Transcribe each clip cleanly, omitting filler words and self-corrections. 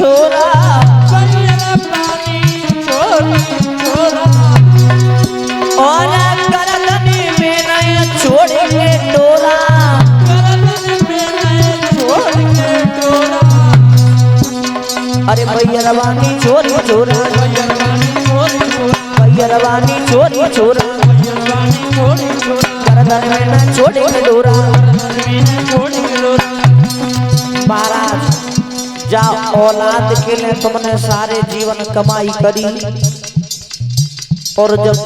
छोरा और करदनी में नहीं छोड़ेंगे डोरा अरे भैया रवानी चोरी छोरा भैया रवानी चोरी छोरा करदन में न छोड़ेंगे डोरा। महाराज जा औलाद के लिए तुमने सारे जीवन कमाई करी और जब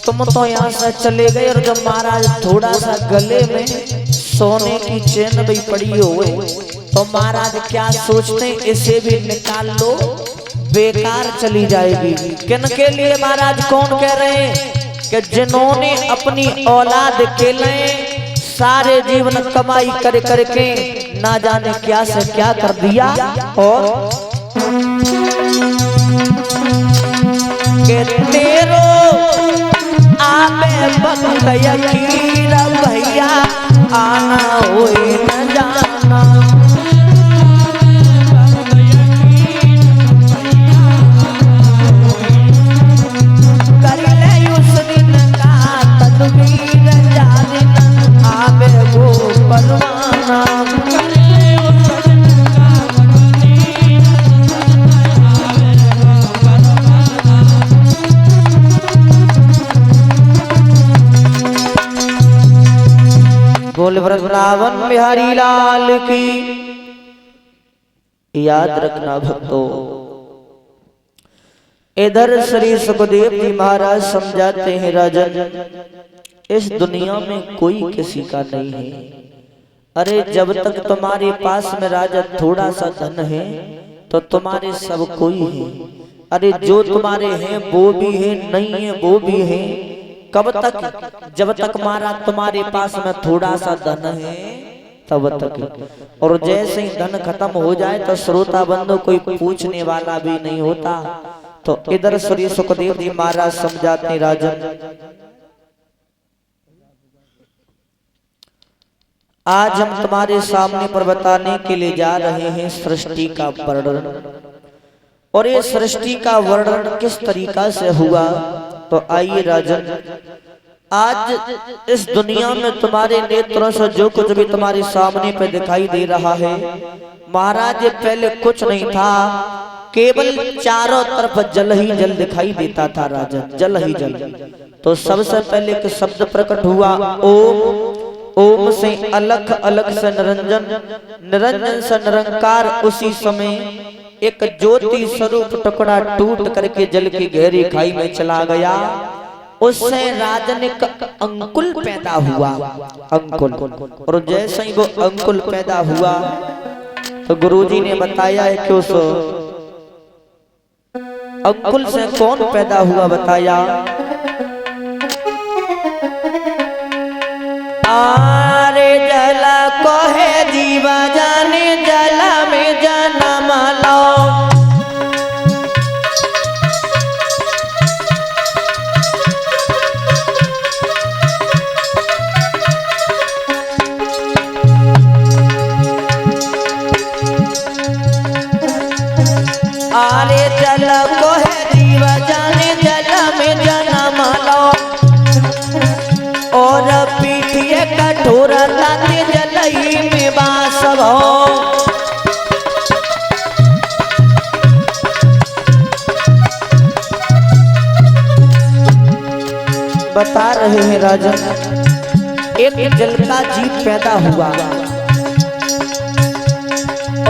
तुम तो यहाँ से चले गए और जब महाराज थोड़ा सा गले में सोने की चेन भी पड़ी हुई तो महाराज क्या सोचते इसे भी निकाल लो बेकार चली जाएगी। किन के लिए महाराज कौन कह रहे हैं कि जिन्होंने अपनी औलाद के लिए सारे जीवन कमाई कर करके ना जाने क्या से क्या कर दिया और के तेरो आबे वक्त यकीन भैया आना होए न जाना कर ले उस दिन का तदबीर जाने आबे वो परवाना बोल वृंदावन बिहारी लाल की। याद रखना भक्तों इधर श्री सुखदेव जी महाराज समझाते हैं राजन इस दुनिया में कोई किसी का नहीं है। अरे जब तक तुम्हारे पास में राजा थोड़ा सा धन है तो तुम्हारे सब कोई है। अरे जो तुम्हारे हैं वो भी है नहीं है वो भी है। कब तक जब तक मारा तुम्हारे पास में थोड़ा सा धन है तब तक और जैसे ही धन खत्म हो जाए तो श्रोता बंधु कोई पूछने वाला भी नहीं होता। तो इधर श्री सुखदेव जी महाराज समझाते राजन आज हम तुम्हारे सामने पर बताने के लिए जा रहे हैं सृष्टि का वर्णन और ये सृष्टि का वर्णन किस तरीका से हुआ। तो आइए राजन आज इस दुनिया में तुम्हारे नेत्रों से जो कुछ भी तुम्हारे सामने पे दिखाई दे रहा है महाराज ये पहले कुछ नहीं था केवल चारों तरफ जल ही जल दिखाई देता था राजन जल ही जल। तो सबसे पहले एक शब्द प्रकट हुआ ओम ओम से अलख अलख से निरंजन निरंजन से निरंकार। उसी समय एक ज्योति स्वरूप टुकड़ा टूट करके जल की गहरी खाई में चला गया। उससे राजन एक अंकुल पैदा हुआ अंकुल और जैसे ही वो अंकुल पैदा हुआ तो गुरुजी ने बताया है कि उस अंकुल से कौन पैदा हुआ बताया। आरे जल को है जीवा जाने जल में जन्म लो। आरे जल को है जीवा जाने जल में जन्म लो और पीठिए कठोर ताते जलई में बास हो। बता रहे हैं राजन एक जल का जीव पैदा हुआ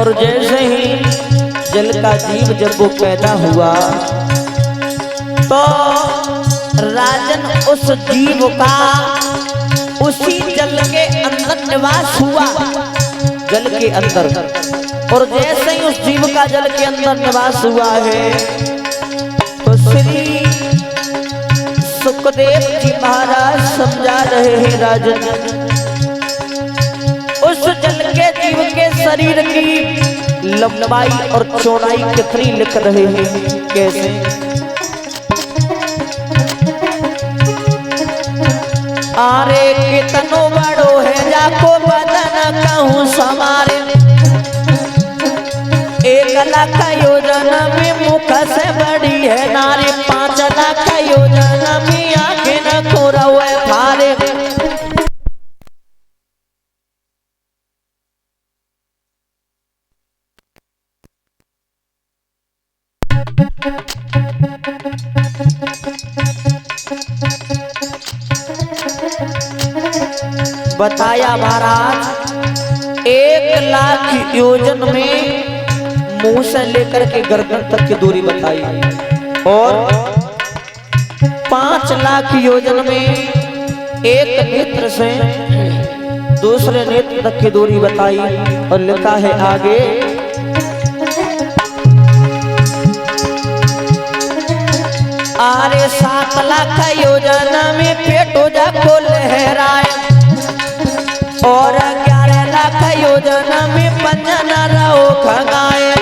और जैसे ही जल का जीव जब वो पैदा हुआ तो राजन उस जीव का उसी जल के अंदर निवास हुआ जल के अंदर। और जैसे ही उस जीव का जल के अंदर निवास हुआ है तो श्री सुखदेव जी महाराज समझा रहे हैं राजन उस जल के जीव के शरीर की लंबाई और चौड़ाई कितनी लिख रहे हैं कैसे। आरे कितनो बड़ो है जाको बदन कहूँ समारे एक लाख योजन में मुख से बड़ी है नारी, 5 लाख योजन में आंखें न खोरवे फारे। बताया महाराज 1 लाख योजन में मुंह से लेकर के गर्दन तक की दूरी बताई, और 5 लाख योजन में एक नेत्र से दूसरे नेत्र तक की दूरी बताई। और लिखा है आगे, आरे 7 लाख योजना में पेटो जाको लहराए, और 11 लाख योजना में पंजना रहो खगाए।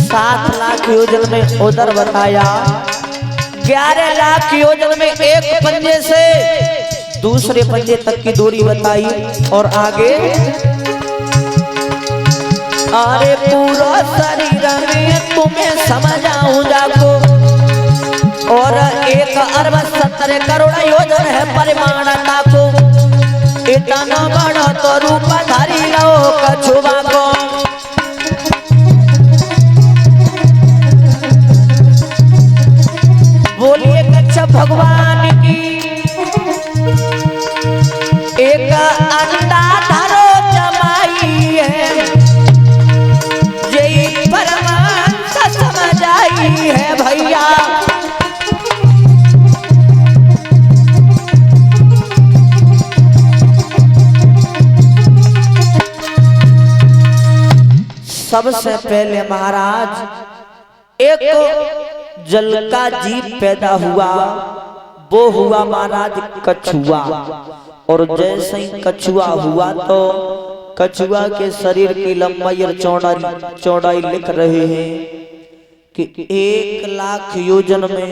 7 लाख योजन में उधर बताया, 11 लाख योजन में एक पंजे से दूसरे पंजे तक की दूरी बताई। और आगे, अरे पूरा शरीर में तुम्हें समझाऊं जाको, और 1 अरब 70 करोड़ योजन है परिमाणता को, इतना बड़ा तो रूप धारी लो कछुआ को। बोलिए कच्छ भगवान की। एक अंडा धरो जमाई है, यही परमांश समझ आई है भैया। सबसे पहले महाराज एक जल का जीव पैदा हुआ, वो हुआ महाराज कछुआ। और जैसे ही कछुआ हुआ तो कछुआ के शरीर की लंबाई और चौड़ाई लिख रहे हैं कि 1 लाख योजन में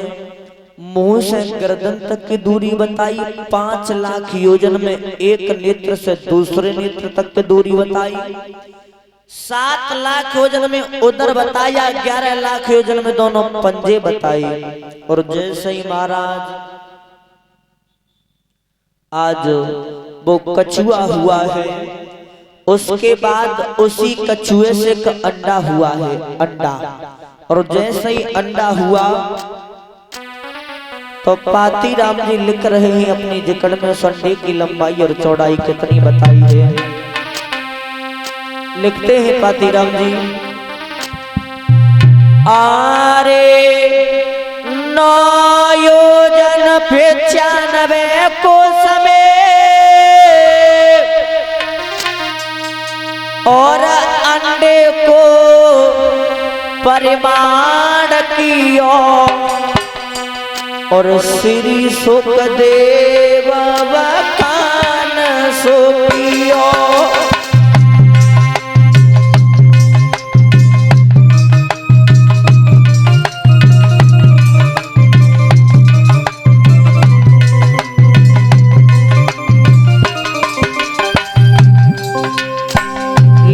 मुंह से गर्दन तक की दूरी बताई, 5 लाख योजन में एक नेत्र से दूसरे नेत्र तक की दूरी बताई, 7 लाख योजन में उधर बताया, 11 लाख योजन में दोनों पंजे बताई। और जैसे ही महाराज आज वो कछुआ हुआ है, उसके बाद उसी कछुए से एक अंडा हुआ है, अंडा। और जैसे ही अंडा हुआ तो पाती राम जी लिख रहे हैं अपनी जकड़ में उस अंडे की लंबाई और चौड़ाई कितनी बताई है। लिखते हैं पातीराम जी, आरे 9 योजन 95 को समय, और अंडे को परिमाण कियो, और श्री सुखदेव बखान सो कियो।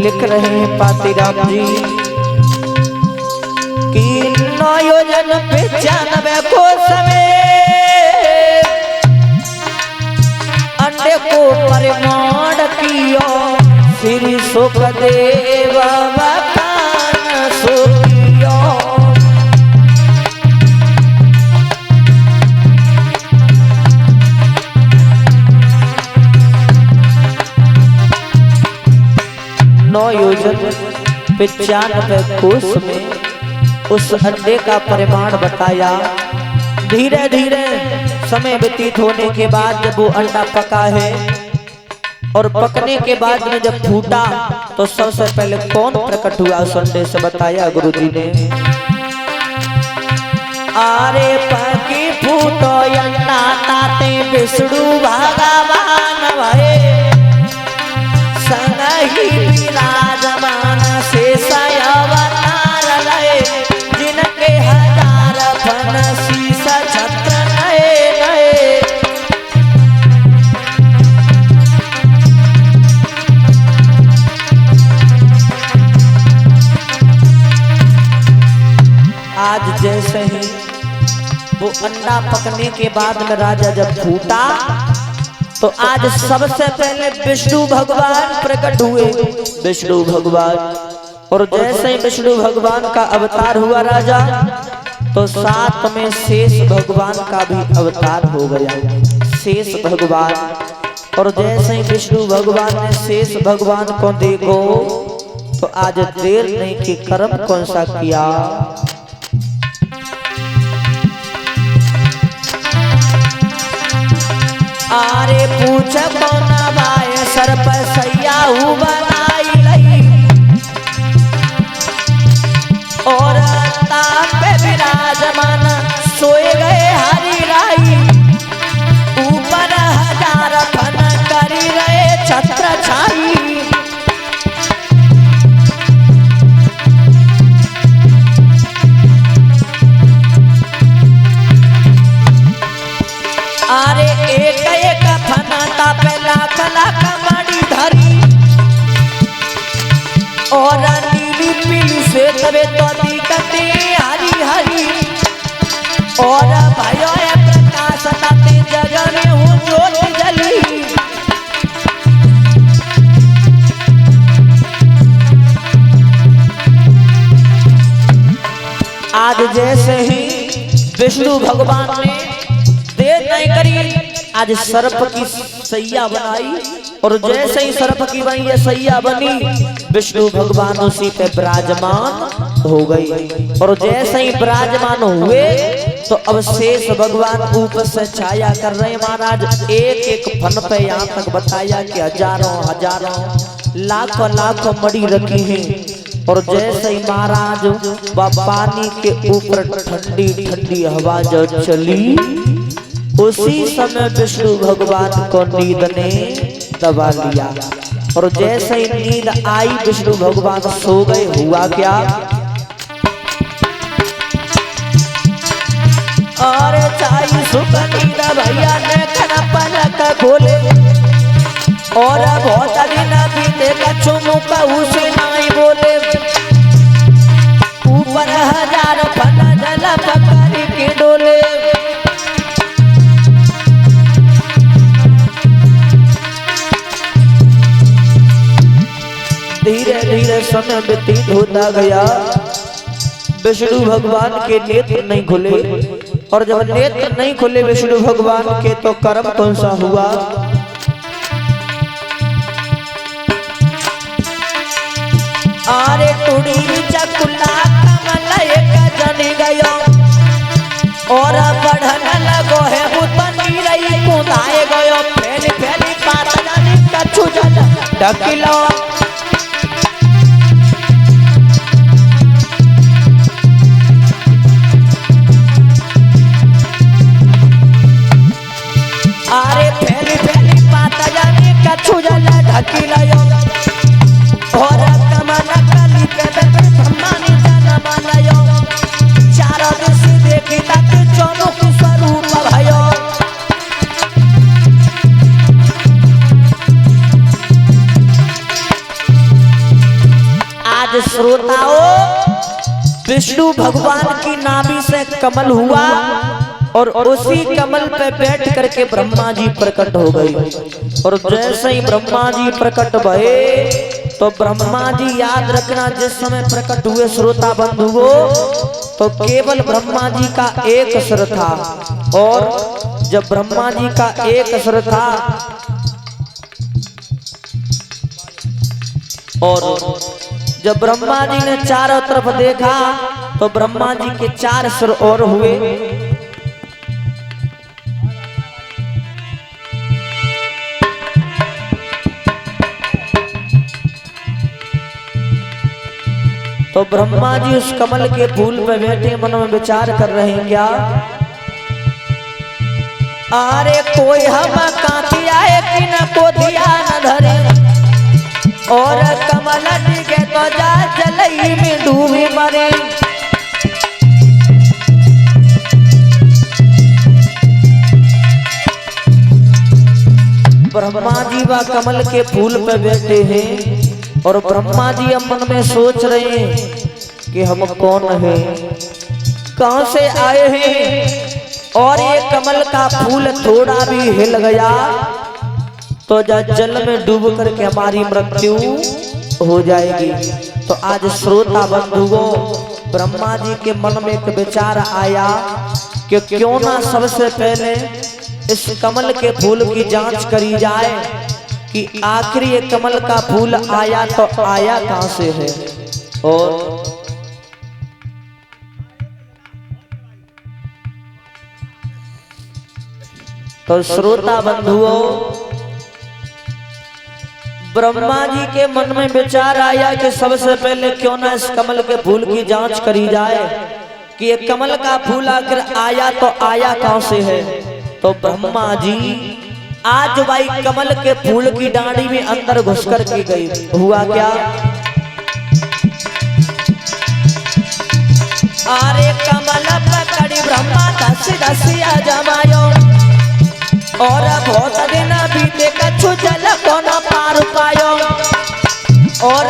लिख रहे हैं पातीराम जी कि 9 योजन 95 को समय, अंडे को परिमाण कियो, श्री सुखदेव बखान सो कियो। योजन 95 कोस में उस अंडे का परिमाण बताया। धीरे धीरे समय व्यतीत होने के बाद जब वो अंडा पका है और पकने के बाद में जब फूटा तो सबसे पहले कौन प्रकट हुआ उस अंडे से बताया गुरुजी ने। आरे पकी फूटो अंडा ताते विष्णु भगवान भये, संगहि विराजमान शेष अवतार लय, जिनके 1000 फन शीश छत्र नए नए। वो अंडा पकने के बाद में राजा जब फूटा तो आज सबसे पहले विष्णु भगवान प्रकट हुए। विष्णु भगवान, और जैसे ही विष्णु भगवान का अवतार हुआ राजा, तो साथ में शेष भगवान का भी अवतार हो गया। शेष भगवान, और जैसे ही विष्णु भगवान ने शेष भगवान को देखो तो आज देर नहीं कि कर्म कौन सा किया। आरे पूछ कौन बाए सर पर सैया बनाई लई, और ताप पे विराजमान सोए गए हरि राई, ऊपर हजार फन करी रहे छत्र छाई। अरे एक एक फना तापे लाख लाख मणि धरी, और नीली पीली से तबे तो दिखते हरी हरी, और भयो प्रकाश ताते जगह में हूँ ज्योति जली। आज जैसे ही विष्णु भगवान ने देर नहीं करी, आज सर्प की सैया बनाई, और जैसे ही सर्प की बनी ये सैया बनी, विष्णु भगवान उसी पे विराजमान हो गई। और जैसे ही विराजमान हुए तो अब शेष भगवान ऊपर से छाया कर रहे। महाराज एक एक फन पे यहाँ तक बताया कि हजारों हजारों लाखों लाखों मणि रखी हैं। और जैसे ही महाराज वह पानी के ऊपर ठंडी ठंडी हवा जो चली, उसी समय विष्णु भगवान को नींद ने दबा लिया। और जैसे ही नींद आई विष्णु भगवान सो गए। हुआ क्या, और चाई सुख नींद भैया ने कना पलक खोले, और बहुत दिन बीते कछु मुका उसे नहीं बोले, ऊपर हजार फन जल पकड़ के डोले। धीरे धीरे समय व्यतीत होता गया, विष्णु भगवान के नेत्र नहीं खुले, और जब नेत्र नहीं खुले विष्णु भगवान के तो कर्म कौन सा हुआ। आरे टूड़ी चकुला कमल एक जनी गयो, और बढ़न लगो है बुतनी रही कुदाए गयो, फैली फैली बात जानी कछु जल ढकिलो। आरे फैली फैली बात जानी कछु जल ढकिलो, और कमल कली पे ब्रह्मानी जाना मानयो, चारों दिश देखी तक चौमुख स्वरूप भयो। आज श्रोताओं, विष्णु भगवान की नाभि से कमल हुआ, और उसी कमल पे बैठ करके ब्रह्मा जी प्रकट हो गई। और जैसे ही ब्रह्मा जी प्रकट भये तो ब्रह्मा जी याद रखना, जिस समय प्रकट हुए श्रोता बंधुओं, तो केवल ब्रह्मा जी का एक सिर था। और जब ब्रह्मा जी का एक सिर था, और जब ब्रह्मा जी ने चारों तरफ देखा तो ब्रह्मा जी के 4 सिर और हुए। तो ब्रह्मा जी उस कमल के फूल पे बैठे मन में विचार कर रहे हैं क्या, आरे कोई हम कांति आए कि न को दिया न धरे, और कमल डिगे तो जा जलई में डूबी मरे। ब्रह्मा जी व कमल के फूल पे बैठे हैं, और ब्रह्मा जी अब मन में सोच रहे हैं कि हम कौन हैं, कहां से आए हैं, और ये कमल का फूल थोड़ा भी हिल गया तो जल में डूब करके हमारी मृत्यु हो जाएगी। तो आज श्रोता बंधुओं, ब्रह्मा जी के मन में एक विचार आया कि क्यों ना सबसे पहले इस कमल के फूल की जांच करी जाए कि आखिर ये कमल का फूल आया तो आया कहां से है। और तो श्रोता बंधुओं, ब्रह्मा जी के मन में विचार आया कि सबसे पहले क्यों ना इस कमल के फूल की जांच करी जाए कि ये कमल का फूल आकर आया तो आया कहां से है। तो ब्रह्मा जी आज भाई कमल के फूल की डांडी में अंदर घुस कर के गई। हुआ क्या, अरे कमल पकड़ी ब्रह्मा दस दसिया जमायो और बहुत दिन बीते कछु जल को न पार पायो और